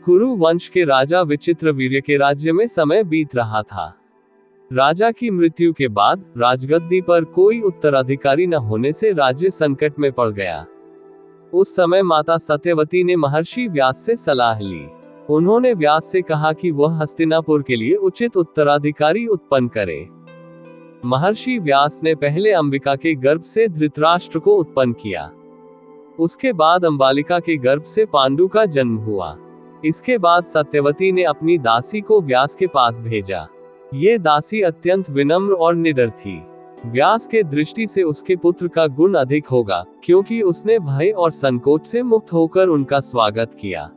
कुरु वंश के राजा विचित्रवीर्य के राज्य में समय बीत रहा था। राजा की मृत्यु के बाद राजगद्दी पर कोई उत्तराधिकारी न होने से राज्य संकट में पड़ गया। उस समय माता सत्यवती ने महर्षि व्यास से सलाह ली। उन्होंने व्यास से कहा कि वह हस्तिनापुर के लिए उचित उत्तराधिकारी उत्पन्न करे। महर्षि व्यास ने पहले अंबिका के गर्भ से धृतराष्ट्र को उत्पन्न किया। उसके बाद अंबालिका के गर्भ से पांडु का जन्म हुआ। इसके बाद सत्यवती ने अपनी दासी को व्यास के पास भेजा। ये दासी अत्यंत विनम्र और निडर थी। व्यास के दृष्टि से उसके पुत्र का गुण अधिक होगा, क्योंकि उसने भय और संकोच से मुक्त होकर उनका स्वागत किया।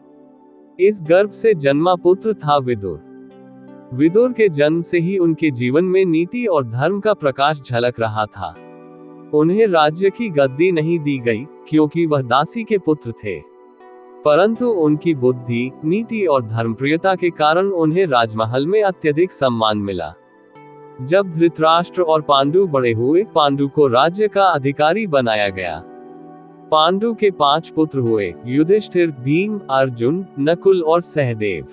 इस गर्भ से जन्मा पुत्र था विदुर। विदुर के जन्म से ही उनके जीवन में नीति और धर्म का प्रकाश झलक रहा था। उन्हें राज्य की गद्दी नहीं दी गई, क्योंकि वह दासी के पुत्र थे, परंतु उनकी बुद्धि, नीति और धर्मप्रियता के कारण उन्हें राजमहल में अत्यधिक सम्मान मिला। जब धृतराष्ट्र और पांडु बड़े हुए, पांडु को राज्य का अधिकारी बनाया गया। पांडु के 5 पुत्र हुए, युधिष्ठिर, भीम, अर्जुन, नकुल और सहदेव।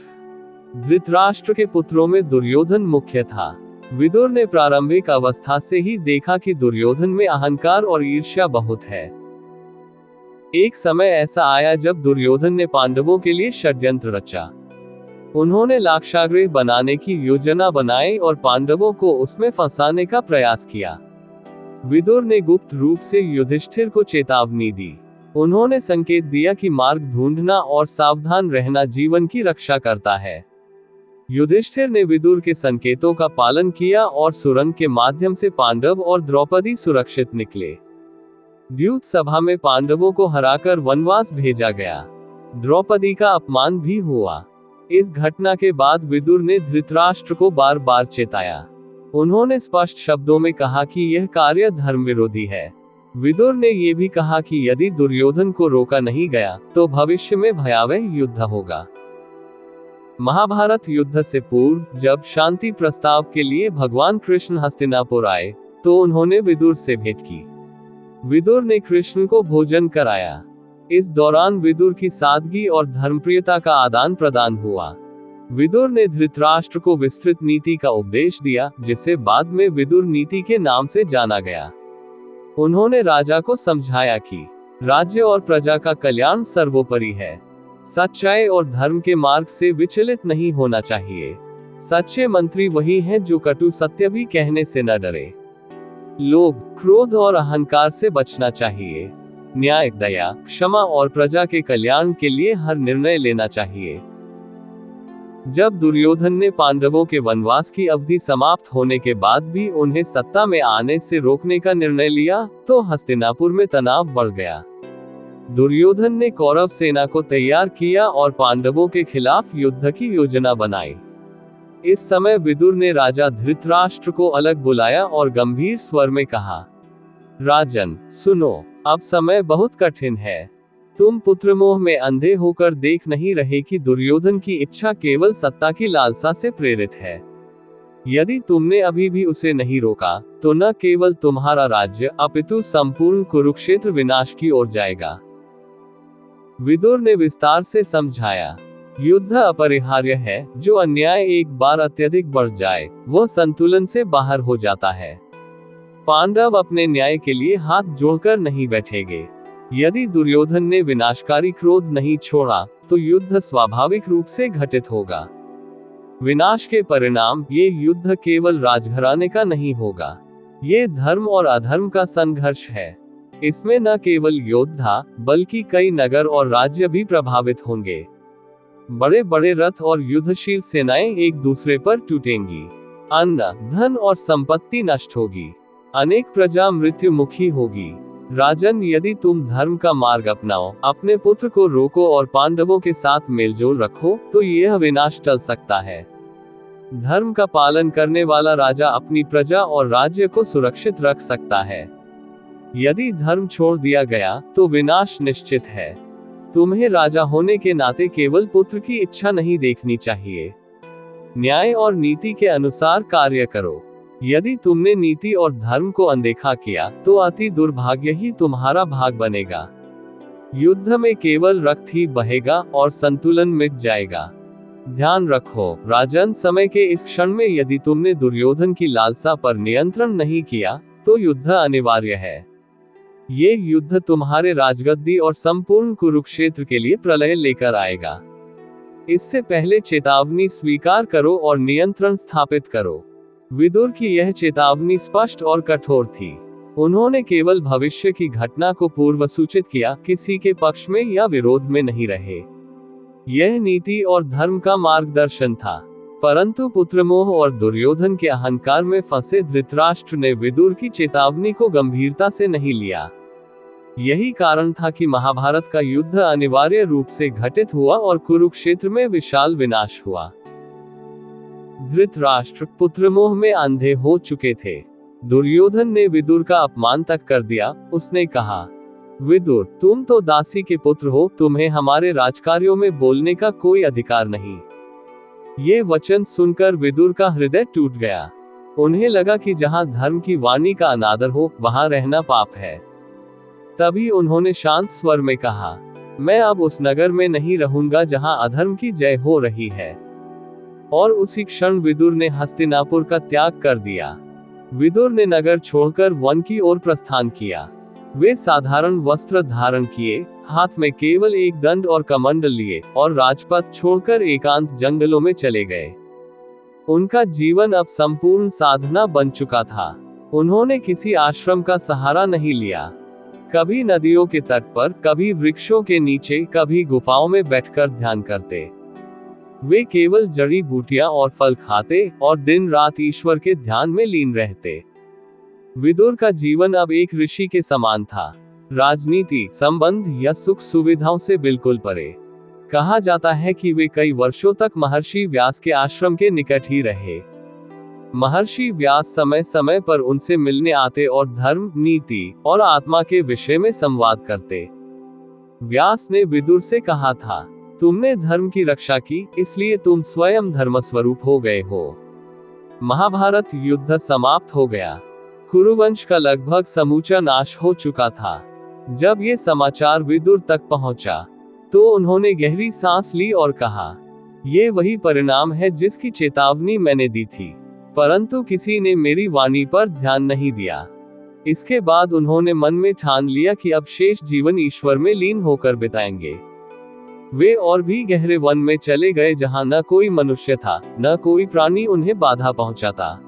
धृतराष्ट्र के पुत्रों में दुर्योधन मुख्य था। विदुर ने प्रारंभिक अवस्था से ही देखा कि दुर्योधन में अहंकार और ईर्ष्या बहुत है। एक समय ऐसा आया जब दुर्योधन ने पांडवों के लिए षड्यंत्र रचा। उन्होंने लाक्षागृह बनाने की योजना बनाई और पांडवों को उसमें फंसाने का प्रयास किया। विदुर ने गुप्त रूप से युधिष्ठिर को चेतावनी दी। उन्होंने संकेत दिया कि मार्ग ढूंढना और सावधान रहना जीवन की रक्षा करता है। युधिष्ठिर ने विदुर के संकेतों का पालन किया और सुरंग के माध्यम से पांडव और द्रौपदी सुरक्षित निकले। द्यूत सभा में पांडवों को हराकर वनवास भेजा गया। द्रौपदी का अपमान भी हुआ। इस घटना के बाद विदुर ने धृतराष्ट्र को बार बार चेताया। उन्होंने स्पष्ट शब्दों में कहा कि यह कार्य धर्म विरोधी है। विदुर ने यह भी कहा कि यदि दुर्योधन को रोका नहीं गया तो भविष्य में भयावह युद्ध होगा। महाभारत युद्ध से पूर्व जब शांति प्रस्ताव के लिए भगवान कृष्ण हस्तिनापुर आए, तो उन्होंने विदुर से भेंट की। विदुर ने कृष्ण को भोजन कराया। इस दौरान विदुर की सादगी और धर्मप्रियता का आदान प्रदान हुआ। विदुर ने धृतराष्ट्र को विस्तृत नीति का उपदेश दिया, जिसे बाद में विदुर नीति के नाम से जाना गया। उन्होंने राजा को समझाया कि राज्य और प्रजा का कल्याण सर्वोपरि है। सच्चाई और धर्म के मार्ग से विचलित नहीं होना चाहिए। सच्चे मंत्री वही हैं जो कटु सत्य भी कहने से न डरे। लोभ, क्रोध और अहंकार से बचना चाहिए। न्याय, दया, क्षमा और प्रजा के कल्याण के लिए हर निर्णय लेना चाहिए। जब दुर्योधन ने पांडवों के वनवास की अवधि समाप्त होने के बाद भी उन्हें सत्ता में आने से रोकने का निर्णय लिया, तो हस्तिनापुर में तनाव बढ़ गया। दुर्योधन ने कौरव सेना को तैयार किया और पांडवों के खिलाफ युद्ध की योजना बनाई। इस समय विदुर ने राजा धृतराष्ट्र को अलग बुलाया और गंभीर स्वर में कहा, राजन, सुनो, अब समय बहुत कठिन है। तुम पुत्रमोह में अंधे होकर देख नहीं रहे कि दुर्योधन की इच्छा केवल सत्ता की लालसा से प्रेरित है। यदि तुमने अभी भी उसे नहीं रोका, तो न केवल तुम्हारा राज्य अपितु संपूर्ण कुरुक्षेत्र विनाश की ओर जाएगा। विदुर ने विस्तार से समझाया, युद्ध अपरिहार्य है। जो अन्याय एक बार अत्यधिक बढ़ जाए, वह संतुलन से बाहर हो जाता है। पांडव अपने न्याय के लिए हाथ जोड़कर नहीं बैठेंगे। यदि दुर्योधन ने विनाशकारी क्रोध नहीं छोड़ा, तो युद्ध स्वाभाविक रूप से घटित होगा। विनाश के परिणाम, ये युद्ध केवल राजघराने का नहीं होगा। ये धर्म और अधर्म का संघर्ष है। इसमें न केवल योद्धा, बल्कि कई नगर और राज्य भी प्रभावित होंगे। बड़े बड़े रथ और युद्धशील सेनाएं एक दूसरे पर टूटेंगी। अन्न, धन और संपत्ति नष्ट होगी। अनेक प्रजा मृत्यु मुखी होगी। राजन, यदि तुम धर्म का मार्ग अपनाओ, अपने पुत्र को रोको और पांडवों के साथ मेलजोल रखो, तो यह विनाश टल सकता है। धर्म का पालन करने वाला राजा अपनी प्रजा और राज्य को सुरक्षित रख सकता है। यदि धर्म छोड़ दिया गया, तो विनाश निश्चित है। तुम्हें राजा होने के नाते केवल पुत्र की इच्छा नहीं देखनी चाहिए। न्याय और नीति के अनुसार कार्य करो। यदि तुमने नीति और धर्म को अनदेखा किया, तो अति दुर्भाग्य ही तुम्हारा भाग बनेगा। युद्ध में केवल रक्त ही बहेगा और संतुलन मिट जाएगा। ध्यान रखो राजन, समय के इस क्षण में यदि तुमने दुर्योधन की लालसा पर नियंत्रण नहीं किया तो युद्ध अनिवार्य है। ये युद्ध तुम्हारे राजगद्दी और संपूर्ण कुरुक्षेत्र के लिए प्रलय लेकर आएगा। इससे पहले चेतावनी स्वीकार करो और नियंत्रण स्थापित करो। विदुर की यह चेतावनी स्पष्ट और कठोर थी। उन्होंने केवल भविष्य की घटना को पूर्व सूचित किया, किसी के पक्ष में या विरोध में नहीं रहे। यह नीति और धर्म का मार्गदर्शन था। परंतु पुत्रमोह और दुर्योधन के अहंकार में फंसे धृतराष्ट्र ने विदुर की चेतावनी को गंभीरता से नहीं लिया। यही कारण था कि महाभारत का युद्ध अनिवार्य रूप से घटित हुआ और कुरुक्षेत्र में विशाल विनाश हुआ। धृतराष्ट्र पुत्रमोह में अंधे हो चुके थे। दुर्योधन ने विदुर का अपमान तक कर दिया। उसने कहा, विदुर, तुम तो दासी के पुत्र हो, तुम्हें हमारे राजकार्यों में बोलने का कोई अधिकार नहीं। ये वचन सुनकर विदुर का हृदय टूट गया। उन्हें लगा कि जहां धर्म की वाणी का अनादर हो वहां रहना पाप है। तभी उन्होंने शांत स्वर में कहा, मैं अब उस नगर में नहीं रहूंगा जहां अधर्म की जय हो रही है। और उसी क्षण विदुर ने हस्तिनापुर का त्याग कर दिया। विदुर ने नगर छोड़कर वन की ओर प्रस्थान किया। वे साधारण वस्त्र धारण किए, हाथ में केवल एक दंड और कमंडल लिए और राजपथ छोड़कर एकांत जंगलों में चले गए। उनका जीवन अब संपूर्ण साधना बन चुका था। उन्होंने किसी आश्रम का सहारा नहीं लिया। कभी नदियों के तट पर, कभी वृक्षों के नीचे, कभी गुफाओं में बैठकर ध्यान करते। वे केवल जड़ी बूटियां और फल खाते और दिन रात ईश्वर के ध्यान में लीन रहते। विदुर का जीवन अब एक ऋषि के समान था। राजनीति, संबंध या सुख सुविधाओं से बिल्कुल परे। कहा जाता है कि वे कई वर्षों तक महर्षि व्यास के आश्रम के निकट ही रहे। महर्षि व्यास समय समय पर उनसे मिलने आते और धर्म, नीति और आत्मा के विषय में संवाद करते। व्यास ने विदुर से कहा था, तुमने धर्म की रक्षा की, इसलिए तुम स्वयं धर्मस्वरूप हो गए हो। महाभारत युद्ध समाप्त हो गया। कुरुवंश का लगभग समूचा नाश हो चुका था। जब ये समाचार विदुर तक पहुंचा तो उन्होंने गहरी सांस ली और कहा, ये वही परिणाम है जिसकी चेतावनी मैंने दी थी, परंतु किसी ने मेरी वाणी पर ध्यान नहीं दिया। इसके बाद उन्होंने मन में ठान लिया कि अब शेष जीवन ईश्वर में लीन होकर बिताएंगे। वे और भी गहरे वन में चले गए जहां न कोई मनुष्य था, न कोई प्राणी उन्हें बाधा पहुंचाता।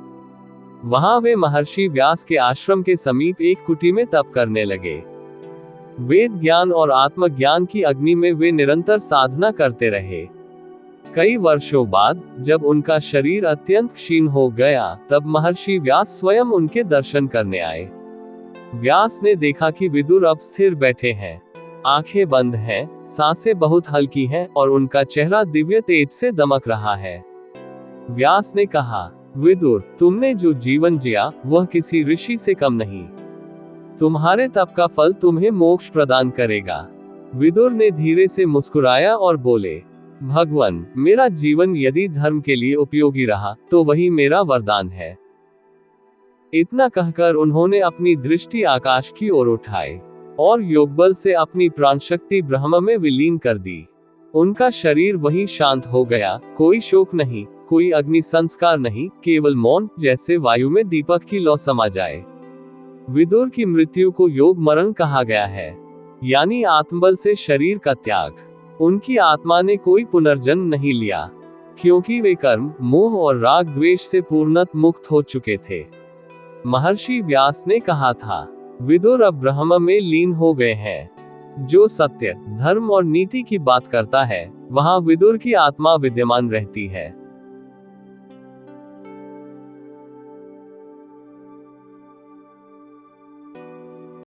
वहां वे महर्षि व्यास के आश्रम के समीप एक कुटी में तप करने लगे। वेद ज्ञान और आत्मज्ञान की अग्नि में वे निरंतर साधना करते रहे। कई वर्षों बाद जब उनका शरीर अत्यंत क्षीण हो गया, तब महर्षि व्यास स्वयं उनके दर्शन करने आए। व्यास ने देखा कि विदुर अब स्थिर बैठे हैं, आंखें बंद हैं, सांसें बहुत हल्की हैं और उनका चेहरा दिव्य तेज से दमक रहा है। व्यास ने कहा, विदुर, तुमने जो जीवन जिया वह किसी ऋषि से कम नहीं। तुम्हारे तप का फल तुम्हें मोक्ष प्रदान करेगा। विदुर ने धीरे से मुस्कुराया और बोले, भगवान, मेरा जीवन यदि धर्म के लिए उपयोगी रहा तो वही मेरा वरदान है। इतना कहकर उन्होंने अपनी दृष्टि आकाश की ओर उठाई और योगबल से अपनी प्राण शक्ति ब्रह्म में विलीन कर दी। उनका शरीर वहीं शांत हो गया। कोई शोक नहीं, कोई अग्नि संस्कार नहीं, केवल मौन, जैसे वायु में दीपक की लौ समा जाए। विदुर की मृत्यु को योग मरण कहा गया है, यानी आत्मबल से शरीर का त्याग। उनकी आत्मा ने कोई पुनर्जन्म नहीं लिया, क्योंकि वे कर्म, मोह और राग द्वेष से पूर्णतः मुक्त हो चुके थे। महर्षि व्यास ने कहा था, विदुर अब ब्रह्म में लीन हो गए हैं। जो सत्य, धर्म और नीति की बात करता है, वहां विदुर की आत्मा विद्यमान रहती है।